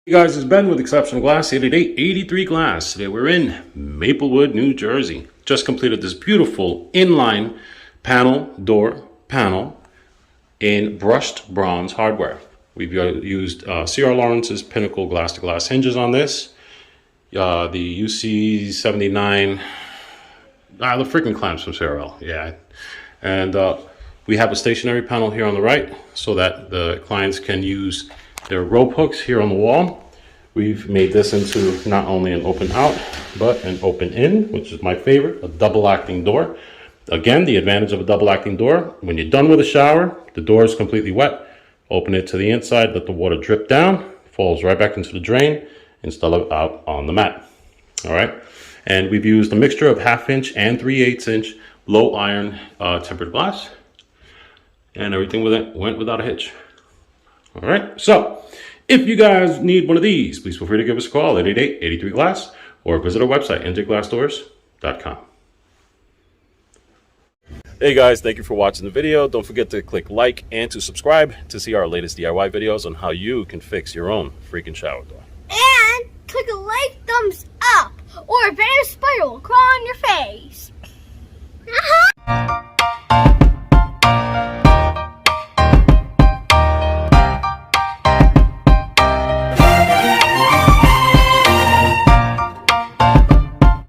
Hey guys, it's Ben with Exceptional Glass, 888-83 Glass. Today we're in Maplewood, New Jersey. Just completed this beautiful inline door panel in brushed bronze hardware. We've used C.R. Lawrence's Pinnacle glass-to-glass hinges on this. The UC79, the freaking clamps from CRL, yeah. And we have a stationary panel here on the right so that the clients can use their rope hooks here on the wall. We've made this into not only an open out, but an open in, which is my favorite, a double acting door. Again, the advantage of a double acting door, when you're done with a shower, the door is completely wet, open it to the inside, let the water drip down, falls right back into the drain, install it out on the mat. All right. And we've used a mixture of 1/2 inch and 3/8 inch low iron tempered glass, and everything with it went without a hitch. All right, so if you guys need one of these, please feel free to give us a call at 888-83 Glass or visit our website, njglassdoors.com. Hey guys, thank you for watching the video. Don't forget to click like and to subscribe to see our latest DIY videos on how you can fix your own freaking shower door.